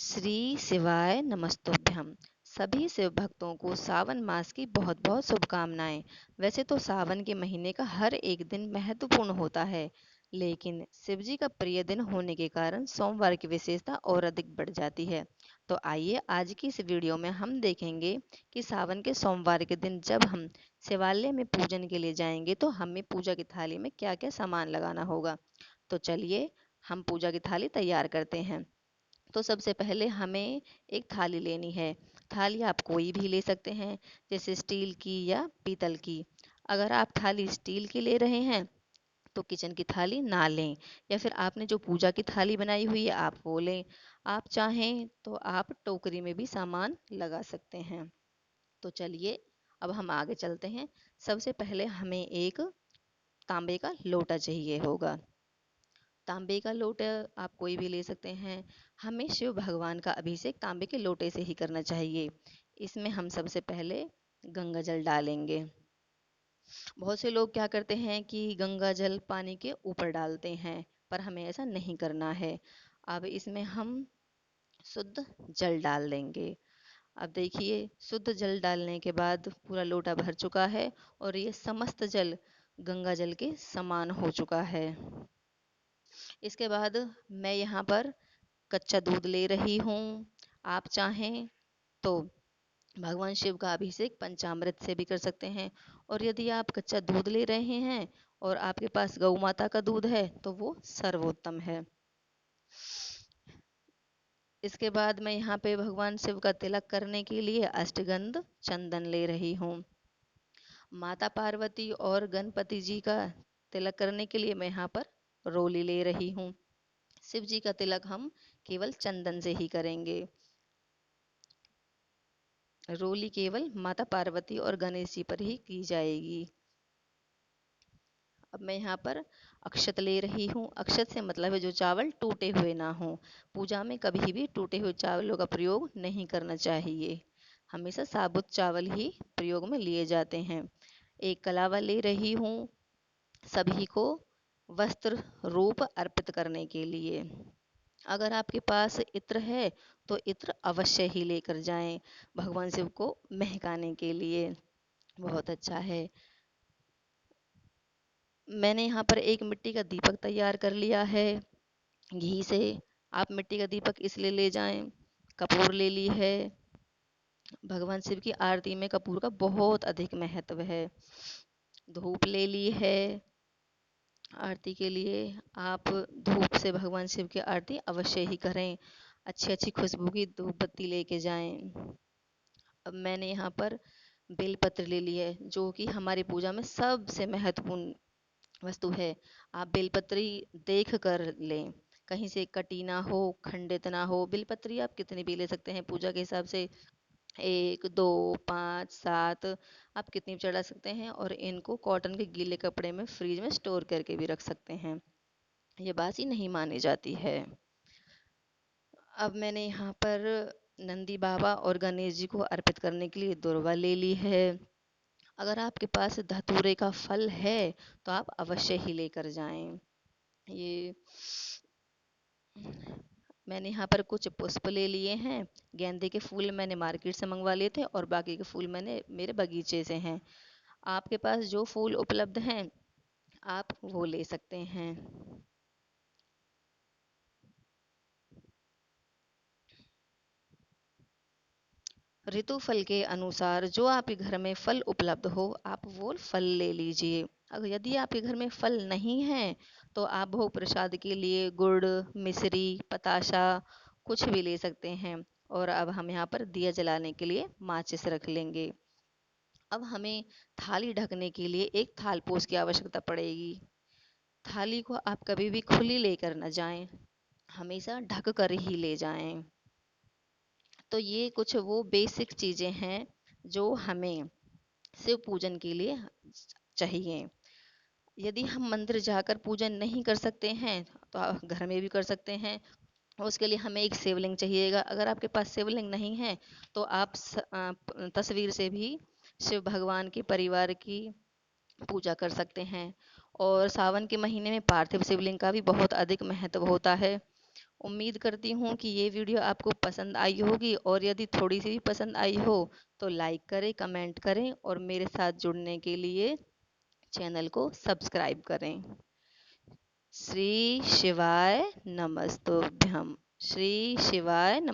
श्री शिवाय नमस्तुभ्यम। सभी शिव भक्तों को सावन मास की बहुत बहुत शुभकामनाएं। वैसे तो सावन के महीने का हर एक दिन महत्वपूर्ण होता है, लेकिन शिव जी का प्रिय दिन होने के कारण सोमवार की विशेषता और अधिक बढ़ जाती है। तो आइए आज की इस वीडियो में हम देखेंगे कि सावन के सोमवार के दिन जब हम शिवालय में पूजन के लिए जाएंगे तो हमें पूजा की थाली में क्या क्या सामान लगाना होगा। तो चलिए हम पूजा की थाली तैयार करते हैं। तो सबसे पहले हमें एक थाली लेनी है। थाली आप कोई भी ले सकते हैं, जैसे स्टील की या पीतल की। अगर आप थाली स्टील की ले रहे हैं तो किचन की थाली ना लें, या फिर आपने जो पूजा की थाली बनाई हुई है आप वो लें। आप चाहें तो आप टोकरी में भी सामान लगा सकते हैं। तो चलिए अब हम आगे चलते हैं। सबसे पहले हमें एक तांबे का लोटा चाहिए होगा। तांबे का लोटा आप कोई भी ले सकते हैं। हमें शिव भगवान का अभिषेक तांबे के लोटे से ही करना चाहिए। इसमें हम सबसे पहले गंगा जल डालेंगे। बहुत से लोग क्या करते हैं कि गंगा जल पानी के ऊपर डालते हैं, पर हमें ऐसा नहीं करना है। अब इसमें हम शुद्ध जल डाल देंगे। अब देखिए, शुद्ध जल डालने के बाद पूरा लोटा भर चुका है और ये समस्त जल गंगा जल के समान हो चुका है। इसके बाद मैं यहाँ पर कच्चा दूध ले रही हूँ। आप चाहें तो भगवान शिव का अभिषेक पंचामृत से भी कर सकते हैं, और यदि आप कच्चा दूध ले रहे हैं और आपके पास गौ माता का दूध है तो वो सर्वोत्तम है। इसके बाद मैं यहाँ पे भगवान शिव का तिलक करने के लिए अष्टगंध चंदन ले रही हूँ। माता पार्वती और गणपति जी का तिलक करने के लिए मैं यहाँ पर रोली ले रही हूँ। शिव जी का तिलक हम केवल चंदन से ही करेंगे। रोली केवल माता पार्वती और गणेश जी पर ही की जाएगी। अब मैं यहाँ पर अक्षत ले रही हूँ। अक्षत से मतलब है जो चावल टूटे हुए ना हो। पूजा में कभी भी टूटे हुए चावलों का प्रयोग नहीं करना चाहिए। हमेशा साबुत चावल ही प्रयोग में लिए जाते हैं। एक कलावा ले रही हूँ सभी को वस्त्र रूप अर्पित करने के लिए। अगर आपके पास इत्र है तो इत्र अवश्य ही लेकर जाएं, भगवान शिव को महकाने के लिए। बहुत अच्छा है। मैंने यहाँ पर एक मिट्टी का दीपक तैयार कर लिया है घी से। आप मिट्टी का दीपक इसलिए ले जाएं। कपूर ले ली है। भगवान शिव की आरती में कपूर का बहुत अधिक महत्व है। धूप ले ली है। आरती के लिए आप धूप से भगवान शिव की आरती अवश्य ही करें। अच्छी अच्छी खुशबू की धूप बत्ती लेके जाएं। अब मैंने यहाँ पर बेलपत्र ले ली है, जो कि हमारी पूजा में सबसे महत्वपूर्ण वस्तु है। आप बेलपत्री देख कर लें, कहीं से कटी ना हो, खंडित ना हो। बेलपत्री आप कितनी भी ले सकते हैं पूजा के हिसाब से, 1, 2, 5, 7 आप कितनी भी चढ़ा सकते हैं। और इनको कॉटन के गीले कपड़े में फ्रिज में स्टोर करके भी रख सकते हैं, ये बासी नहीं मानी जाती है। अब मैंने यहाँ पर नंदी बाबा और गणेश जी को अर्पित करने के लिए दुर्वा ले ली है। अगर आपके पास धतूरे का फल है तो आप अवश्य ही लेकर जाएं। ये मैंने यहाँ पर कुछ पुष्प ले लिए हैं। गेंदे के फूल मैंने मार्केट से मंगवा लिए थे और बाकी के फूल मैंने मेरे बगीचे से हैं। आपके पास जो फूल उपलब्ध हैं आप वो ले सकते हैं। ऋतु फल के अनुसार जो आपके घर में फल उपलब्ध हो आप वो फल ले लीजिए। अगर यदि आपके घर में फल नहीं है तो आप भोग प्रसाद के लिए गुड़, मिश्री, बताशा कुछ भी ले सकते हैं। और अब हम यहाँ पर दिया जलाने के लिए माचिस रख लेंगे। अब हमें थाली ढकने के लिए एक थालपोश की आवश्यकता पड़ेगी। थाली को आप कभी भी खुली लेकर न जाएं, हमेशा ढक कर ही ले जाएं। तो ये कुछ वो बेसिक चीज़ें हैं जो हमें शिव पूजन के लिए चाहिए। यदि हम मंदिर जाकर पूजन नहीं कर सकते हैं तो आप घर में भी कर सकते हैं। उसके लिए हमें एक शिवलिंग चाहिएगा। अगर आपके पास शिवलिंग नहीं है तो आप तस्वीर से भी शिव भगवान के परिवार की पूजा कर सकते हैं। और सावन के महीने में पार्थिव शिवलिंग का भी बहुत अधिक महत्व होता है। उम्मीद करती हूँ कि ये वीडियो आपको पसंद आई होगी, और यदि थोड़ी सी भी पसंद आई हो तो लाइक करें, कमेंट करें और मेरे साथ जुड़ने के लिए चैनल को सब्सक्राइब करें। श्री शिवाय नमस्तुभ्यम। श्री शिवाय नम